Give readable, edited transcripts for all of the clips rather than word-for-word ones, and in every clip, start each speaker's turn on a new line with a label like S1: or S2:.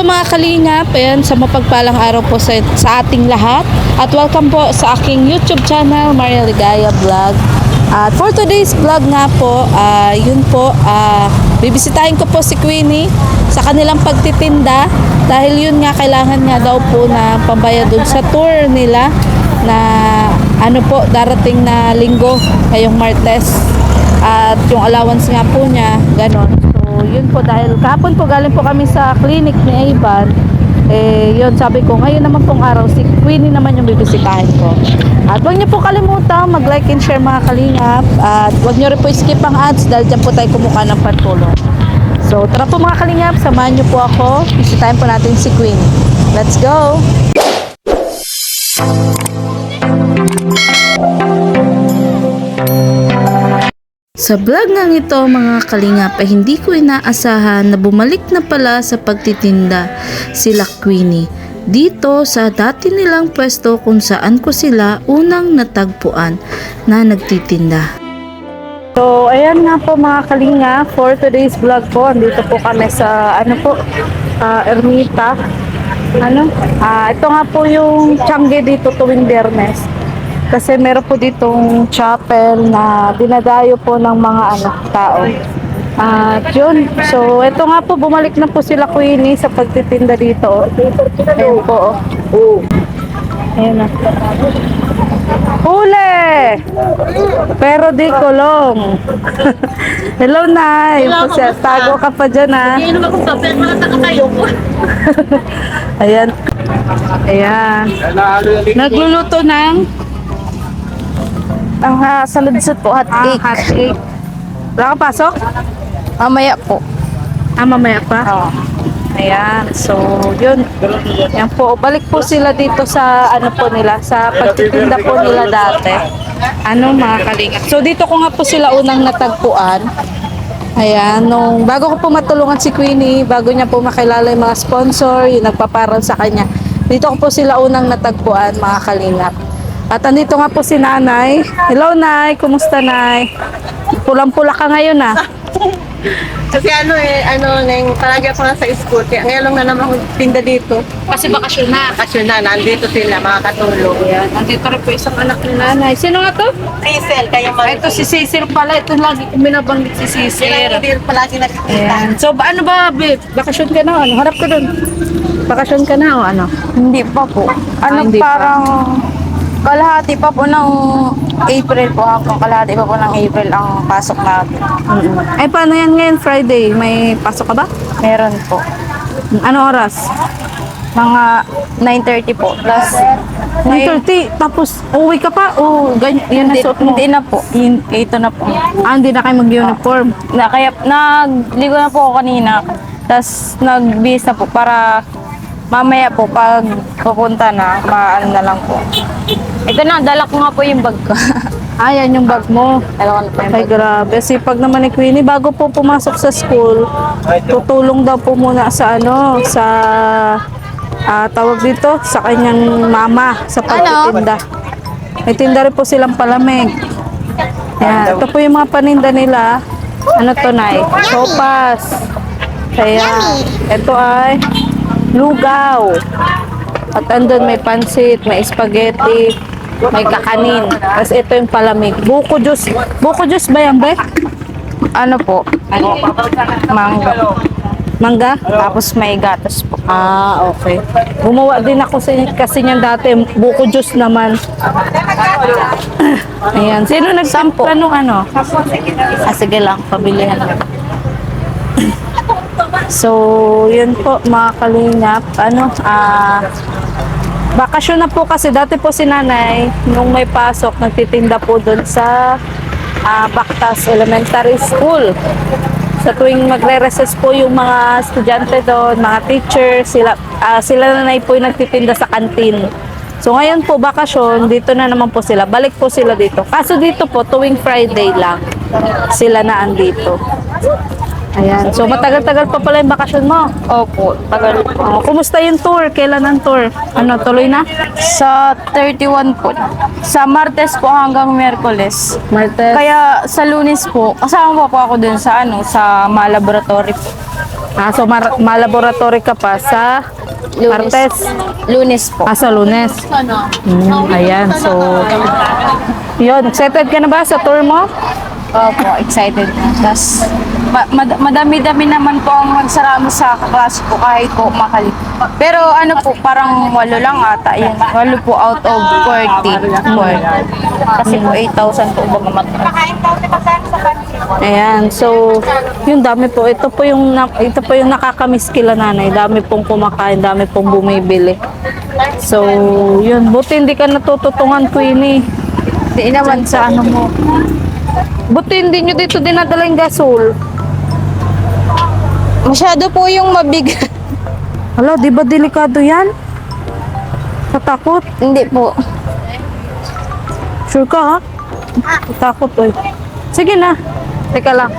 S1: po mga kalingap, ayan, sa mapagpalang araw po sa ating lahat. At welcome po sa aking YouTube channel, Maria Ligaya Vlog. At for today's vlog nga po, yun po, bibisitahin ko po si Queenie sa kanilang pagtitinda. Dahil yun nga, kailangan nga daw po na pambayad dun sa tour nila na ano po, darating na linggo, ngayong Martes. At yung allowance nga po niya, ganon. So, yun po, dahil kahapon po galing po kami sa clinic ni Ivan. Yun, sabi ko, ngayon naman pong araw, si Queenie naman yung bibisitahin ko. At huwag niyo po kalimutan mag-like and share mga kalingap. At huwag niyo rin po skip ang ads dahil dyan po tayo kumuha ng pantulong. So, tara po mga kalingap, samahan niyo po ako. Bisitahin po natin si Queenie. Let's go! Sa vlog ngang ito mga kalingap ay hindi ko inaasahan na bumalik na pala sa pagtitinda sila Queenie dito sa dati nilang pwesto kung saan ko sila unang natagpuan na nagtitinda. So ayan nga po mga kalingap, for today's vlog po, andito po kami sa Ermita. Ito nga po yung Tiangge dito tuwing Biyernes. Kasi meron po ditong chapel na dinadayo po ng mga tao. Yun. So, ito nga po, bumalik na po sila Queenie sa pagtitinda dito. Ayun po. Ayun na. Huli! Pero di kulong. Hello, Nay. Tago ka pa dyan, ha? Hindi naman kung papel, makatakayo ko. Ayan. Ayan. Nagluluto ng
S2: Ang saludsot po, hot cake.
S1: hot cake. Wala ka pasok?
S2: Mamaya po.
S1: Mamaya pa?
S2: Oo.
S1: Ayan. So, yun. Yan po. Balik po sila dito sa po nila, sa pagtitinda po nila dati. Mga kalingap. So, dito ko nga po sila unang natagpuan. Ayan. Bago ko po matulungan si Queenie, bago niya po makilala yung mga sponsor, yung nagpaparal sa kanya, dito ko po sila unang natagpuan, mga kalingap. At andito nga po si Nanay. Hello, Nay. Kumusta, Nay? Pulang-pula ka ngayon,
S3: Kasi palagi ako na sa school. Kaya ngayon lang na naman ako tinda dito.
S1: Kasi bakasyon na.
S3: Bakasyon na, nandito sila, mga katulong.
S1: Ayan. Andito rin po isang anak ni Nanay. Sino nga to?
S3: Cecil, kayo mga
S1: Ito si Cecil pala. Ito lagi kong binabanggit si Cecil.
S3: Hindi palagi nakikita.
S1: Ayan. So, ano ba, babe? Bakasyon ka na? Harap ka dun. Bakasyon ka na o ano?
S2: Hindi pa po.
S1: Hindi pa.
S2: Parang kalahati pa po ng April po. Hanggang kalahati pa po ng April ang pasok natin.
S1: Ay, paano yan ngayon? Friday. May pasok ka ba?
S2: Meron po.
S1: Ano oras?
S2: Mga 9:30 po. Plus,
S1: 9:30. Tapos, uwi ka pa? O, ganyan, yan ang suot mo?
S2: hindi na po. Ito na po.
S1: Hindi na kayo mag-uniform.
S2: Kaya nagligo na po ako kanina. Tapos nagbihis na po para mamaya po pag pupunta na, maano na lang po. Ito na, dala ko nga po yung bag ko.
S1: Yan yung bag mo.
S2: Dala ko na po yung
S1: Ay,
S2: bag.
S1: grabe. Sipag naman ni Queenie. Bago po pumasok sa school, tutulong daw po muna sa tawag dito, sa kanyang mama, sa pagtitinda. May tinda rin po silang palamig. Yan. Ito po yung mga paninda nila. Ano to, Nay? Sopas. Kaya, ito ay lugaw. At andun may pansit, may spaghetti, may kakanin. Tapos ito yung palamig. Buko juice. Buko juice ba yan, Be?
S2: Ano po? Mangga.
S1: Mangga?
S2: Tapos may gatas po.
S1: Okay. Gumawa din ako kasi niyan dati. Buko juice naman. Ayan. Sino
S2: Sampo.
S1: ano?
S2: Sige lang, pabilihan lang.
S1: So, yun po mga kalingap. Bakasyon na po kasi dati po si Nanay, nung may pasok, nagtitinda po doon sa Bactas Elementary School. Sa tuwing magre-recess po yung mga estudyante doon, mga teachers, sila Nanay po yung nagtitinda sa kantin. So ngayon po, bakasyon, dito na naman po sila. Balik po sila dito. Kaso dito po, tuwing Friday lang, sila na andito. Ayan. So matagal-tagal pa pala yung bakasyon mo.
S2: Opo, tagal po.
S1: Kumusta yung tour? Kailan ang tour? Tuloy na?
S2: Sa 31 po. Sa Martes po hanggang Miyerkules.
S1: Martes.
S2: Kaya sa Lunes po, kasama po ako dun sa sa mga laboratory po.
S1: So malaboratory ka pa sa Martes.
S2: Lunes po.
S1: Sa Lunes. Ayan, so yun, excited ka na ba sa tour mo?
S2: Opo, excited na. Tapos, madami-dami naman po ang magsaramo sa kaklase ko kahit po makali. Pero ano po, parang 8 lang ata. Yun, 8 po out of 40. Kasi po 8,000 po bagamat.
S1: Ayan, so yung dami po, ito po yung nakakamiss kila nanay. Dami pong kumakain, dami pong bumibili. So, yun, buti hindi ka natututungan, Queenie.
S2: Hindi naman
S1: Sa ano mo. Buti hindi nyo dito dinadala yung gasol.
S2: masyado po yung mabigat.
S1: Hala, di ba delikado yan? Katakot?
S2: Hindi po.
S1: Sure ka, ha? Katakot, oy. Sige na. Teka lang.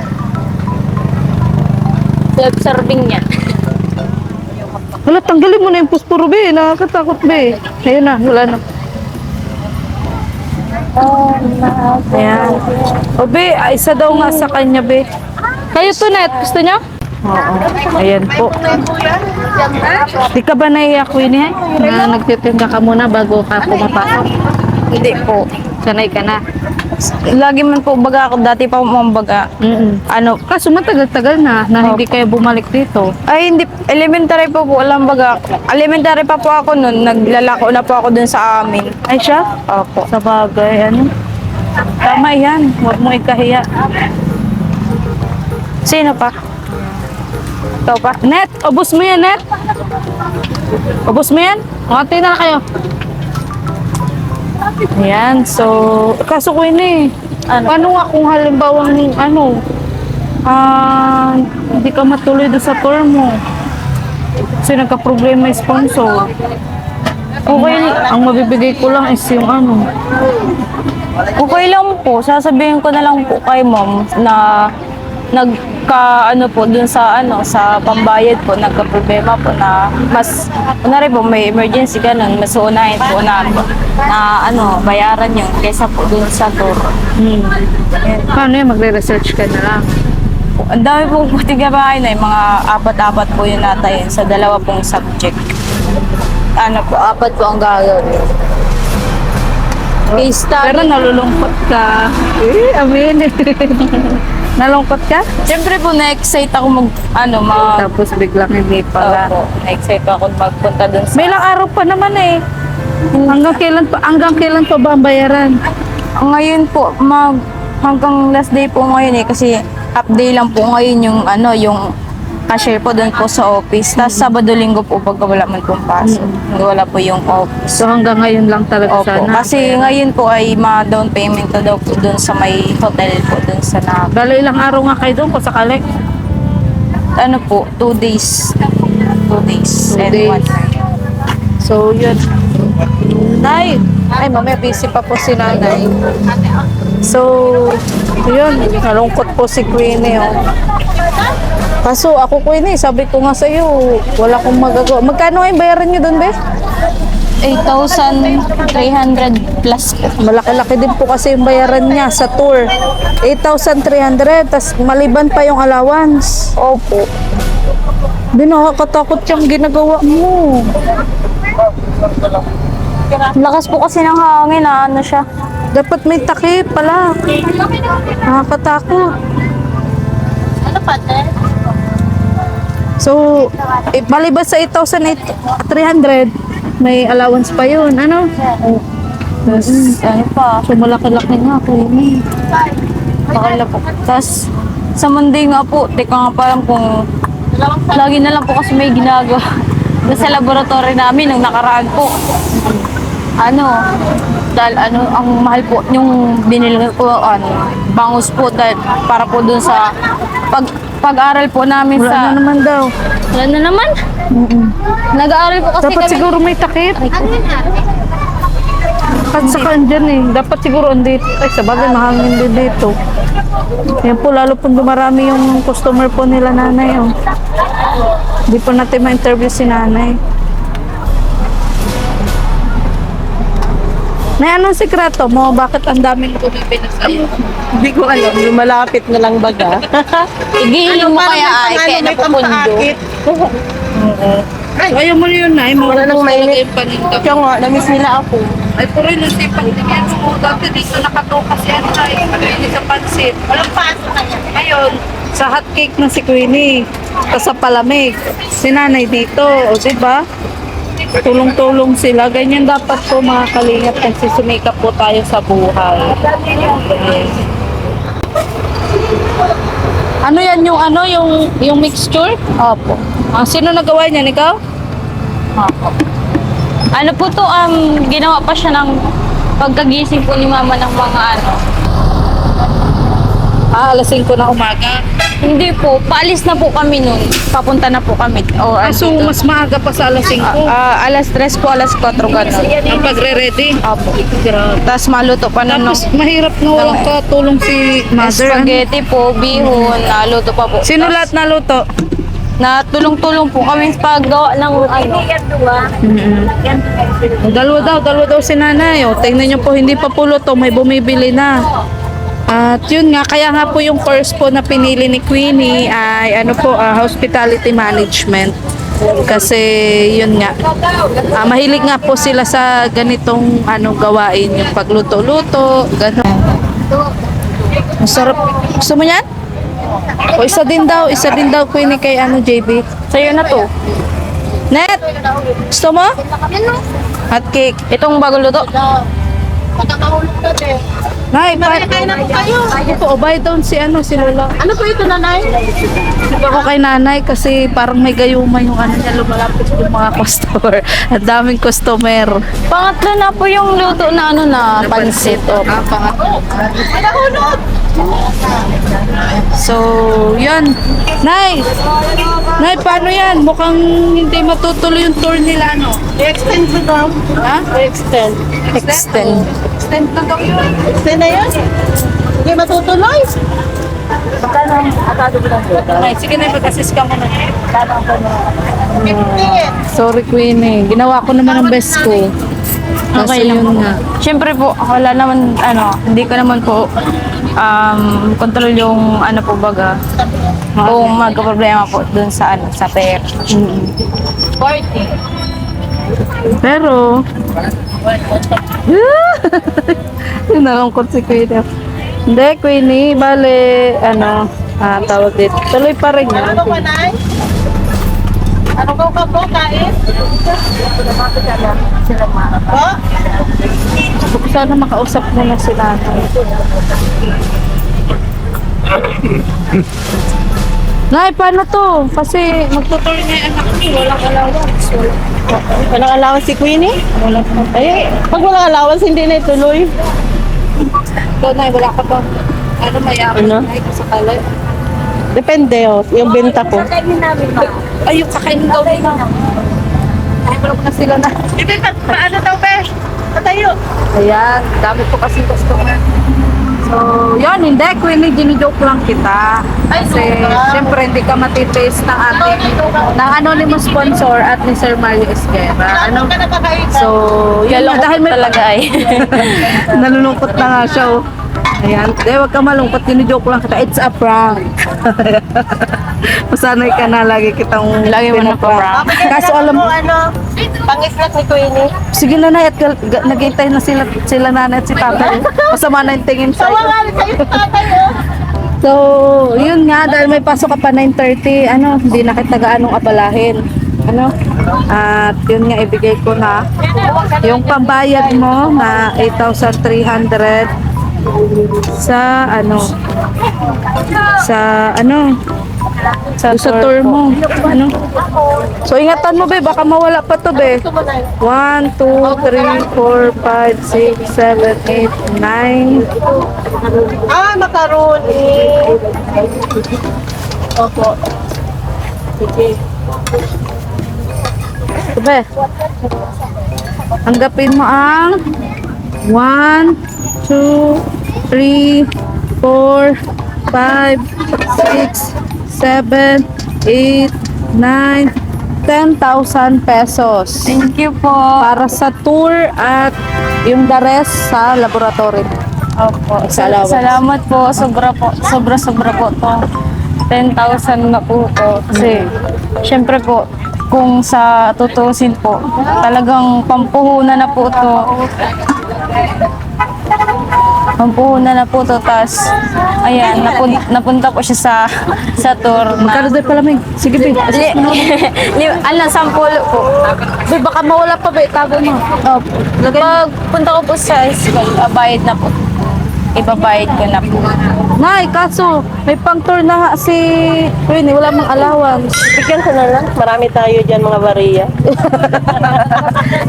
S2: Self-serving niya.
S1: Hala, tanggalin mo na yung puspuro, be. Nakakatakot, be. Ayun na, wala na. Ayan. O, be, isa daw nga sa kanya, be. Kayo to, Net. Gusto niyo? Oo. Ayan po. Di ka ba naiyak, Winnie? Na nagtitinda ka muna bago ka pumapasok?
S2: Hindi po.
S1: Sanay ka na.
S2: Lagi man po baga ako, dati pa po baga. Ano,
S1: Kaso matagal-tagal na hindi kayo bumalik dito.
S2: ay hindi, elementary pa po, alam baga. Elementary pa po ako noon, naglalako na po ako dun sa amin.
S1: Ay siya?
S2: Opo.
S1: Sa bagay, ano? Tama yan. Huwag mo ikahiya.
S2: Sino pa? Ikaw pa?
S1: Net, ubos mo yan, Net. Ubos mo yan. Mati na kayo. Ayan, so, kaso ko yun Paano nga kung halimbawa hindi ka matuloy doon sa tour mo? Kasi nagka-problema yung sponsor. Okay, ang mabibigay ko lang is yung
S2: Okay lang po, sasabihin ko na lang po kay mom na po dun sa sa pambayad po, nagka-problema po na mas kunwari po may emergency ganun, mas unahin po na bayaran yun kaysa po dun sa tour.
S1: Paano yun? Magre-research ka na lang.
S2: Ang dami pong puting gabahay na mga 4 po yun natin sa 2 pong subject. 4 po ang gagawin. Case study.
S1: Pero nalulungkot ka. Amin. Nalungkot ka?
S2: Siyempre po, na-excite ako
S1: Tapos biglang hindi pala.
S2: Opo, na-excite ako magpunta dun sa...
S1: May ilang araw pa naman eh. Hanggang kailan pa ba ang bayaran?
S2: Ngayon po, hanggang last day po ngayon kasi half day lang po ngayon yung cashier po doon po sa office. Tapos Sabado-Linggo po pagka wala man pong pasok. Wala po yung office.
S1: So hanggang ngayon lang talaga
S2: Opo,
S1: sana.
S2: kasi ngayon po ay ma-down payment na daw po doon sa may hotel po doon sa
S1: Bale ilang araw nga kayo doon kung sakali?
S2: 2 days. 2 days.
S1: 2
S2: and
S1: days.
S2: 1 night.
S1: So yun. Nay! Ay, mamaya busy pa po si nanay. So, yun. Nalungkot po si Queenie. Kaso ako, Queenie, sabi ko nga sa'yo, wala akong magagawa. Magkano yung bayaran nyo doon, be?
S2: 8,300 plus po.
S1: Malaki-laki din po kasi yung bayaran niya sa tour. 8,300, tas maliban pa yung allowance.
S2: Opo.
S1: Di nakakatakot yung ginagawa mo.
S2: Lakas po kasi ng hangin siya.
S1: Dapat may takip pala. Nakakatakot. So, maliban sa 8,300, may allowance pa yun. Ano?
S2: Tapos,
S1: So, malaki-laki nga po yun.
S2: bakala po. Tapos, sa Monday nga po, teka nga parang kung lagi na lang po kasi may ginagawa. Doon sa laboratory namin, nung nakaraan po, dahil ang mahal po, yung binili ko, bangus po, dahil para po doon sa pag-aral po namin
S1: Wala na naman daw.
S2: Wala na naman? Nag-aaral po kasi
S1: Dapat
S2: kami.
S1: siguro may takip. At saka andyan eh. Dapat siguro andito. Ay, sabagay, mahangin din dito. Yan po, lalo po dumarami yung customer po nila nanay. Hindi po natin ma-interview si nanay. Na anong sikreto mo? Bakit ang daming bumibili sa'yo?
S3: Hindi ko alam, yung malapit na lang baga.
S2: Igihin mo kaya ay, kaya
S3: may
S2: napupundo.
S3: pampaakit.
S1: So, ayaw mo yun na.
S3: Wala nang mainit.
S1: yung paninda.
S3: Kaya nga, namiss nila ako.
S1: Ay, puro yung nasipag tingin mo. Dati dito nakatoka si ano na. Queenie sa pansit.
S3: Walang pasok na yan.
S1: Ngayon, sa hot cake na si Queenie. Tapos sa palamig. Si nanay dito. O, diba? Tulong-tulong sila. Ganyan dapat po mga kalingap. Nagsisumikap po tayo sa buhay. Yes. Ano yan yung ano? Yung mixture?
S2: Opo.
S1: Sino nagawa niyan? Ikaw?
S2: Opo. Ano po to, ginawa pa siya ng pagkagising po ni mama ng mga ano.
S1: Alas 5 na umaga.
S2: Hindi po, paalis na po kami nun. Papunta na po kami. O,
S1: So, mas maaga pa sa alas 5.
S2: alas 3 po, alas 4 gano'n.
S1: Ang pagre-ready.
S2: Opo.
S1: Grabe.
S2: Tapos maluto pa nun.
S1: Tapos mahirap na walang katulong si mother.
S2: Spaghetti po, bihon, naluto pa po.
S1: Sino lahat naluto?
S2: Na tulong-tulong po kami sa paggawa ng ano.
S1: Dalawa daw si nanay. O, tingnan niyo po, hindi pa po luto, may bumibili na. At yun nga, kaya nga po yung course po na pinili ni Queenie ay ano po, hospitality management. Kasi yun nga, mahilig nga po sila sa ganitong ano gawain, yung pagluto-luto, gano'n. Masarap. Gusto mo yan? O isa din daw Queenie kay ano JB.
S2: Sa'yo na to.
S1: Net, gusto mo? Hot cake.
S2: Itong bagong luto.
S1: Nay,
S3: Kain na po kayo.
S1: ito, obay down si Lola.
S3: Ano po ito, nanay?
S1: Diba ako kay nanay kasi parang may gayuma yung ano niya, lumalapit yung mga customer. At daming customer.
S2: Pangatlo na po yung luto na ano na pansit. Opo.
S1: So, yun. Nay, paano yan? Mukhang hindi matutuloy yung tour nila, ano?
S3: I-extend po daw.
S1: Ha?
S3: I-extend.
S1: Extend. Extend na daw yun.
S3: Extend na yan? Hindi matutuloy?
S1: Nay, sige na, mag-assist ka muna.
S3: 50.
S1: Sorry, Queenie. Ginawa ko naman ang best ko.
S2: Okay lang po. Siyempre po, wala naman, hindi ko naman po control yung ano po baga. Kung magka-problema po dun sa sa pera.
S1: Pero, yun nalungkot si Queenie. Hindi, Queenie, bale, tawag dito. Tuloy pa rin yan.
S3: Ano ba, nay? Ano ka po, kain? Po?
S1: Sana makausap mo na sila. Nay, paano to? Kasi magtutur na yung anak ko. Walang allowance.
S3: Walang allowance si Queenie?
S1: Walang
S3: Ay, pag walang allowance, hindi na ituloy.
S1: Ikaw, Nay, wala ka ba? Ano, mayaman
S3: Ano?
S1: Nay, kasakali?
S3: Depende, yung benta ko.
S1: Ay, yung kakainin daw nila. Ay, wala na sila na.
S3: Hindi, paano daw, Besh? Patayo.
S1: Ayan, dami po kasi customer. So, yun, hindi, Queenie, ginijoke lang kita. Kasi, syempre, hindi ka matitiis ng ating, ng anonymous sponsor at ni Sir Mario Esguerra. Ano?
S3: Ka na kakain.
S1: So, yun nga, dahil may
S2: talaga ay.
S1: nalulungkot na nga siya. Oh. Ayan, huwag ka malungkot, ginijoke lang kita. It's a prank. Masanay ka na, lagi kitang
S2: Lagi mo na
S1: pinaprank. Kaso alam mo,
S3: pang-islat ni Queenie.
S1: sige nanay, at nag-iintay na sila nanay at si tatay. Masama na yung tingin sa'yo.
S3: Tawangan sa'yo sa tatay, oh.
S1: So, yun nga, dahil may pasok ka pa 9:30, hindi na kita gaanong abalahin. At yun nga, ibigay ko na yung pambayad mo na 8,300 sa sa tour mo. So, ingatan mo, be, baka mawala pa to, be. 1, 2, 3, 4, 5, 6, 7, 8, 9.
S3: Macaroni. Opo. Sige.
S1: Be, anggapin mo ang 1, 2, 3, 4, 5, 6, 7, 8, 9, 10,000 pesos.
S2: Thank you po.
S1: Para sa tour at yung the rest sa laboratory.
S2: Opo.
S1: Salamat.
S2: Salamat po. Sobra po to. 10,000 na po to. Kasi, syempre po, kung sa tutusin po, talagang pampuhunan na po to. Pampuhunan na po to. Tapos, ayan, napunta po siya sa tour na.
S1: Magkano din pala, Ming? Sige, Bing.
S2: Ano, 10 po.
S1: Be, baka mawala pa, Be. Tago mo.
S2: Opo. Pag punta ko po sa school, bayad na po. Ibabayad ko na po.
S1: Nay, kaso, may pang-tour na nga si Queenie. Wala mang allowance.
S3: Bigyan ko na lang. Marami tayo dyan mga bariya.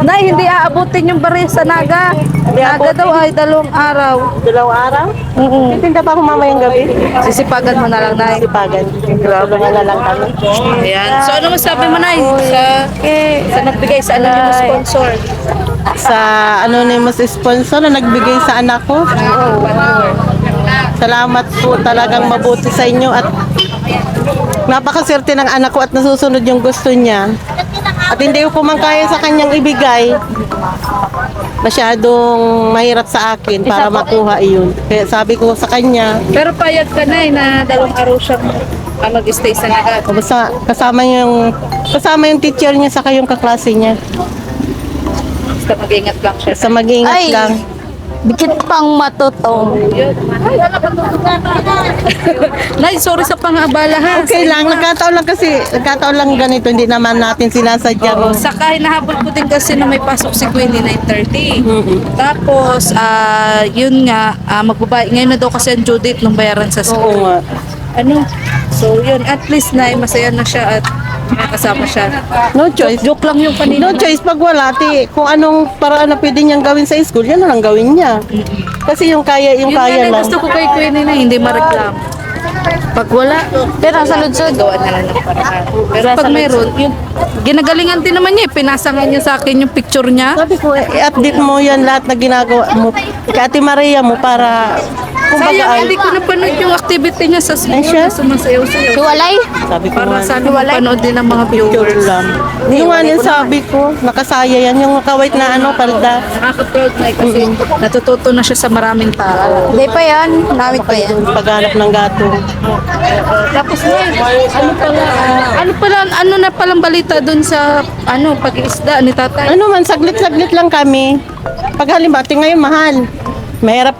S1: Nay, hindi aabutin yung bari sa Naga. Naga daw ay 2 araw.
S3: 2 araw? Titinda pa ako mamayang gabi.
S1: Sisipagan mo na lang, Nay.
S3: Sipagan. Tulungan na lang kami.
S1: Ayan. So, ano masabi mo, Nay? Sa nagbigay sa anonymous sponsor.
S3: Sa anonymous sponsor na nagbigay sa anak ko. Salamat po, talagang mabuti sa inyo at napakaswerte ng anak ko at nasusunod yung gusto niya. At hindi ko man kaya sa kanyang ibigay. Masyadong mahirap sa akin para makuha iyon. Kaya sabi ko sa kanya,
S1: Pero payag ka, Nay, na 2 araw siyang mag-stay sa Naga.
S3: basta kasama yung teacher niya saka yung kaklase niya.
S1: Basta mag-ingat lang siya.
S3: Basta mag-iingat
S2: Ay!
S3: lang.
S2: Dikit pang matutong.
S1: Nay, sorry sa pang-abala, ha?
S3: Okay lang, nagkataon lang ganito, hindi naman natin sinasadya.
S1: Oo, saka hinahabol ko din kasi na may pasok si Queenie 9:30. Tapos, yun nga, magbabayad. Ngayon na daw kasi ang due date nung bayaran sa
S3: Oo
S1: school.
S3: nga.
S1: Ano? So, yun. At least na masaya na siya at may kasama siya.
S3: No choice.
S1: Joke lang yung kanina.
S3: No choice pag wala, kung anong paraan na pwede niyang gawin sa school, yan na lang gawin niya. Kasi yung kaya
S1: Yun nga
S3: lang.
S1: gusto ko kay Queenie na hindi mareklamo. Pag wala,
S2: Pero sa lutsod,
S1: gawa na lang ng paraan. Pero pag meron, yun, ginagalingan din naman niya. Pinasangan niya sa akin yung picture niya.
S3: Sabi ko, i-update mo yan lahat na ginagawa mo. Kay Ate Maria mo para,
S1: Sayang, hindi ko napanood yung activity niya sa school.
S3: Ay, siya?
S1: Sumasayaw-sayaw.
S2: hiwalay.
S3: sabi ko
S1: Para
S3: nga,
S1: sana mapanood din ng mga
S3: picture
S1: viewers.
S3: lang. Yung ano sabi ko, nakasaya yan, yung kawait na palda.
S1: Nakaka-proud na kasi natututo na siya sa maraming tao.
S2: Hindi pa yan. Namit pa yan.
S3: Paghanap ng gato.
S1: Tapos ano na palang balita dun sa pag-iisda ni tatay?
S3: Ano man, saglit-saglit lang kami. Pag halimbawa, ngayon mahal. Mahirap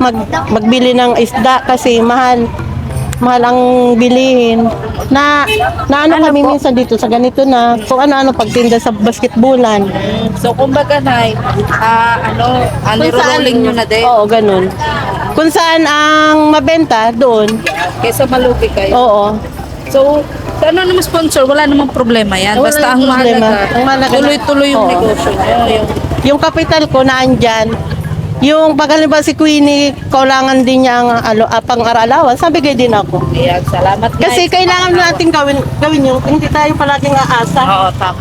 S3: magbili ng isda kasi mahal. Mahal ang bilihin. Na ano kami minsan dito sa ganito na kung ano-ano pagtinda sa basketballan.
S1: So kumbaga nay, niro-rolling nyo na din.
S3: Oo, ganun. Kung saan ang mabenta, doon.
S1: Kaysa malugi kayo.
S3: Oo.
S1: So, sa naman sponsor, wala namang problema yan.
S3: Wala
S1: Basta ang
S3: namang problema.
S1: mahalaga,
S3: Ang mahalaga na-
S1: tuloy-tuloy yung
S3: Oo.
S1: negosyo nyo.
S3: Yung kapital ko na andyan, yung pag halimbawa si Queenie, kailangan din niya ang pang-aralawan, sabigay din ako.
S1: Ayan, salamat nay.
S3: Kasi kailangan natin gawin yung hindi tayo palaging aasa.
S1: Oo, tama.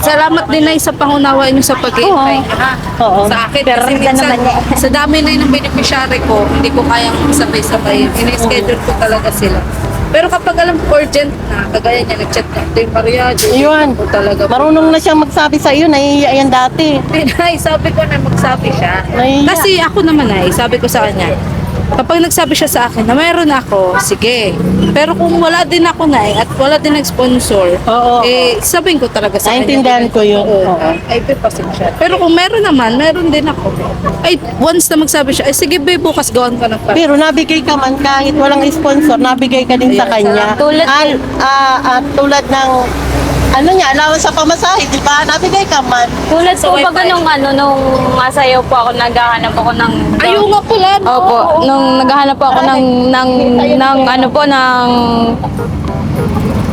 S1: Salamat din na sa pangunawa niyo sa pag-iintay. Ha?
S3: Oo.
S1: Sa akin, kasi minsan, sa dami na ng beneficiary ko, hindi ko kayang sabay-sabay. Ini-schedule ko talaga sila. Pero kapag alam ko urgent na, kagaya niya, nag-chat na, ito yung Maria,
S3: Yun.
S1: ko talaga.
S3: Marunong na siyang magsabi sa iyo, nahihiya yan dati.
S1: Ay, sabi ko na magsabi siya.
S3: Nahihiya.
S1: Kasi ako naman sabi ko sa kanya, kapag nagsabi siya sa akin na mayroon ako, sige. Pero kung wala din ako at wala din nag-sponsor,
S3: Oo.
S1: sabihin ko talaga sa kanya.
S3: Naintindihan ko yun.
S1: Oo.
S3: Oo.
S1: Ay, pasensya. Pero kung meron naman, meron din ako. Ay, once na magsabi siya, ay sige be, bukas gawan ka ng parang.
S3: Pero nabigay ka man kahit walang sponsor, nabigay ka din sa
S1: Ayun,
S3: kanya.
S2: tulad-
S3: Tulad ng allowance sa pamasahe, di ba? Nabigay ka man.
S2: Tulad
S1: Sa
S2: po
S1: wifi.
S2: baga nung masayaw po ako, naghahanap ako ng...
S1: Ayun nga pala. no?
S2: Opo, nung naghahanap po ako ng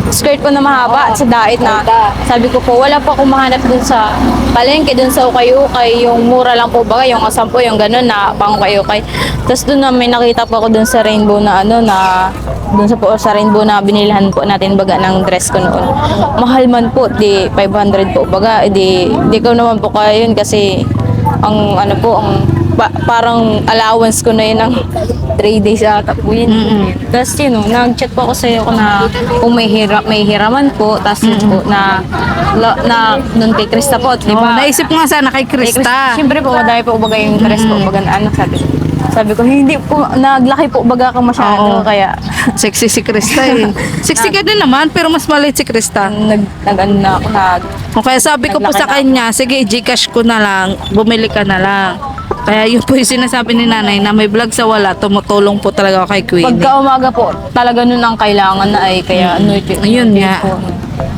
S2: skirt po na mahaba at sa dait na sabi ko po, wala po akong mahanap dun sa palengke, dun sa ukay-ukay, yung mura lang po baga, yung 10, yung ganun na pang ukay-ukay. Tapos dun na may nakita po ako dun sa rainbow na dun sa rainbow na binilhan po natin baga ng dress ko noon. Mahal man po, di 500 po baga, di ko naman po kaya yun kasi ang parang allowance ko na yun ng 3 days ata po yun. Tapos yun, nag-chat po ako sa iyo na kung may hiraman po, tapos yun po nun kay Krista po, di
S1: Oh,
S2: ba?
S1: naisip ko nga sana kay Krista.
S2: Siyempre po, madami po baga yung interest po, baga na anak sabi ko, hindi po, naglaki po baga ka masyado,
S1: Oo.
S2: kaya
S1: Sexy si Krista eh. Sexy ka din naman, pero mas maliit si Krista.
S2: nag-ano na ako,
S1: O kaya sabi ko po sa kanya, sige, Gcash ko na lang, bumili ka na lang. Kaya yun po yung sinasabi ni nanay na may vlog sa wala, tumutulong po talaga ako kay Queenie.
S2: pagka umaga po, talaga nun ang kailangan na ay, kaya ano
S1: Ayun nga.
S2: po.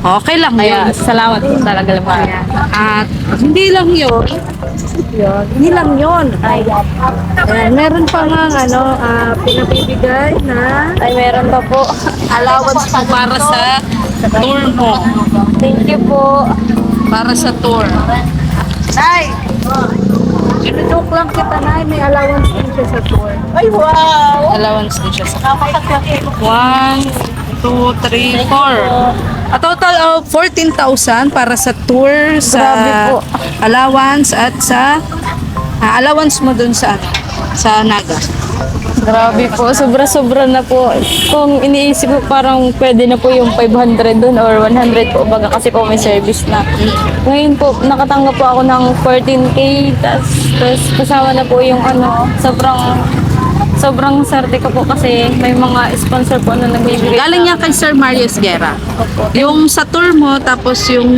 S1: Okay lang
S2: Kaya
S1: yun.
S2: salamat po talaga naman.
S1: At hindi lang yun. Hindi lang yun. Meron pa nga pinabibigay na
S2: Ay, meron pa po.
S1: allowance pa para sa tour mo.
S2: Thank you po.
S1: Para sa tour. Nay! Joke lang kita, Nay. May allowance din siya sa tour.
S3: Ay, wow!
S1: Allowance din siya sa tour. 1, 2, 3, 4. A total of 14,000 para sa tour, sa
S2: Grabe po.
S1: allowance at sa allowance mo dun sa Naga.
S2: Grabe po, sobra-sobra na po. Kung iniisip ko parang pwede na po yung 500 doon or 100 po baga kasi po may service na. Ngayon po, nakatanggap po ako ng 14K, tas kasama na po yung sobrang swerte ko po kasi may mga sponsor po na nagbibigay.
S1: Galing yan kay Sir Marius Guerra. Yung sa tour mo, tapos yung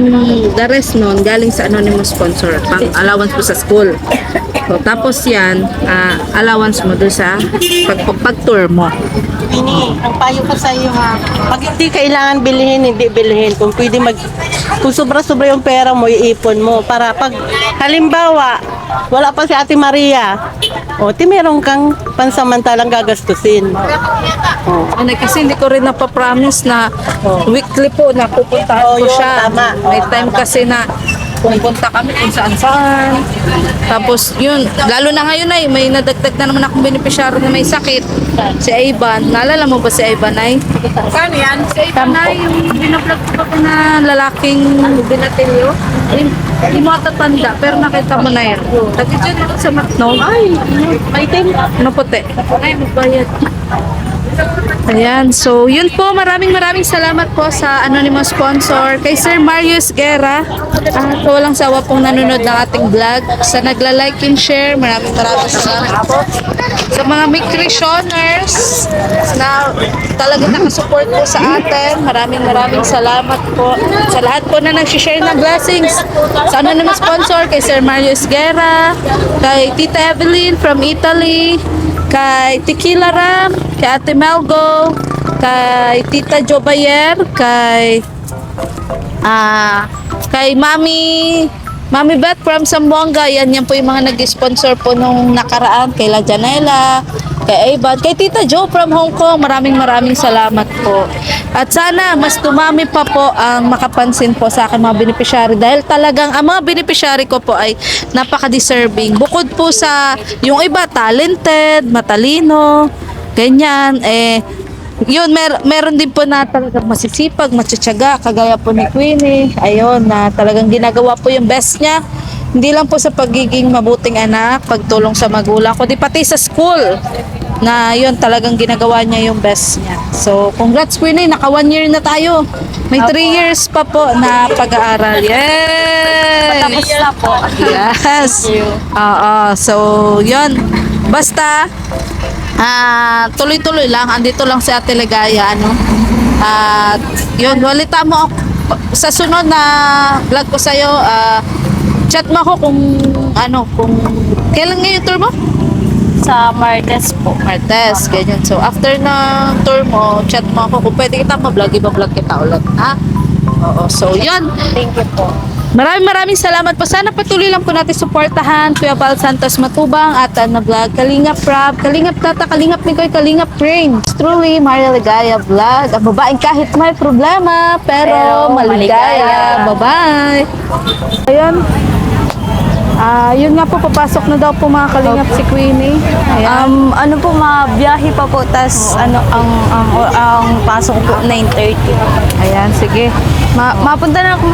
S1: the rest nun, galing sa anonymous sponsor, pang allowance mo sa school. So, tapos yan, allowance mo doon sa pag-tour mo.
S3: Queenie, ang payo ko sa iyo ha, pag hindi kailangan bilhin, hindi bilhin. Kung pwede kung sobra-sobra yung pera mo, iipon mo. Para pag, halimbawa, wala pa si Ate Maria, meron kang pansamantalang gagastusin.
S1: Ano, kasi hindi ko rin napapromise na weekly po na pupuntahan
S3: Oo,
S1: ko
S3: yun,
S1: siya.
S3: tama.
S1: May time kasi na pupunta kami kung saan-saan. Tapos yun, lalo na ngayon ay may nadagdag na naman akong beneficiary na may sakit. Si Ivan. Naalala mo ba si Ivan ay? Kano yan? Si Ivan ay yung binablog ko pa na lalaking binatilyo. Hindi mo tatanda, pero nakita mo na yan. Nag-dyan dito sa Matnog. Ay, may time. Ano puti? Ay, magbayad. Ayan, so yun po, maraming salamat po sa anonymous sponsor kay Sir Marius Guerra. At walang sawa pong nanonood ng ating vlog. Sa nagla-like and share, maraming salamat po. Sa mga nutritioners na talaga nakasupport po sa atin, maraming salamat po. Sa lahat po na nag-share ng blessings. Sa anonymous sponsor kay Sir Marius Guerra, kay Tita Evelyn from Italy, kay Tequila Ram, kay Ate Melgo, kay Tita Jo Bayer, kay Mami Beth from Zamboanga. Yan po yung mga nag-sponsor po nung nakaraan, kay La Janela, kay Ivan, kay Tita Jo from Hong Kong. Maraming salamat po. At sana mas dumami pa po ang makapansin po sa akin mga beneficiary dahil talagang ang mga beneficiary ko po ay napaka-deserving. Bukod po sa yung iba talented, matalino, ganyan, yun, meron din po na talagang masisipag, matsyatsaga, kagaya po ni Queenie. Ayun, na talagang ginagawa po yung best niya. Hindi lang po sa pagiging mabuting anak, pagtulong sa magulang, kundi pati sa school. Na yun, talagang ginagawa niya yung best niya. So, congrats Queenie, naka 1 year na tayo. May 3 years pa po na pag-aaral. Yay!
S2: Tapos na po.
S1: Yes. Oo. So, yun. Basta, tuloy-tuloy lang. Andito lang si Ate Ligaya, At, yun, walita mo ako. Sa sunod na vlog ko sa'yo, chat mo ako kung kailan ngayon tour mo?
S2: Sa Martes po.
S1: Martes, ganyan. So, after ng tour mo, chat mo ako kung pwede kita ma-vlog, iba-vlog kita ulit, ha? Oo. So, yun.
S2: Thank you po.
S1: Maraming salamat po. Sana patuloy lang po natin suportahan Kuya Val Santos Matubang at vlog Kalingap Rob, Kalingap Tata, Kalingap Mikoy, Kalingap Prince. Truly, Maria Ligaya Vlog. Ang babaeng kahit may problema, pero maligaya. Bye-bye. Ayun. Yun nga po, papasok na daw po mga Kalingap si Queenie. Ayan.
S2: Ano po, mabiyahe pa po, tas ang pasok po 9:30.
S1: Ayan, sige.
S2: Mapunta na ako.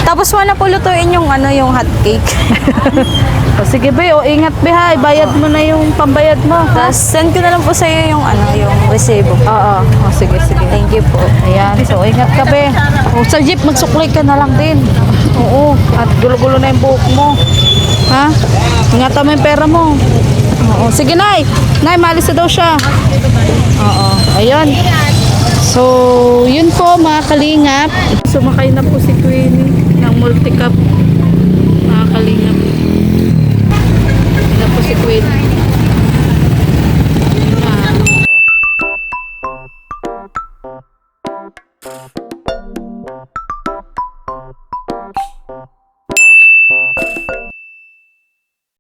S2: Tapos wala po lutuin yung hot cake.
S1: O, sige be, o ingat be ha. Ibayad mo na yung pambayad mo. Ha?
S2: Tapos send ko na lang po sa iyo yung yung resibo.
S1: Oo. O, sige, sige.
S2: Thank you po.
S1: Ayan, so ingat ka be. O, sa jeep, magsuklay ka na lang din. Oo, at gulo-gulo na yung buhok mo. Ha? Ingatan mo yung pera mo. Oo, sige Nay. Nay, malis na daw siya. Oo, ayun. So, yun po mga kalingap. Sumakay na po si Queenie ng multicab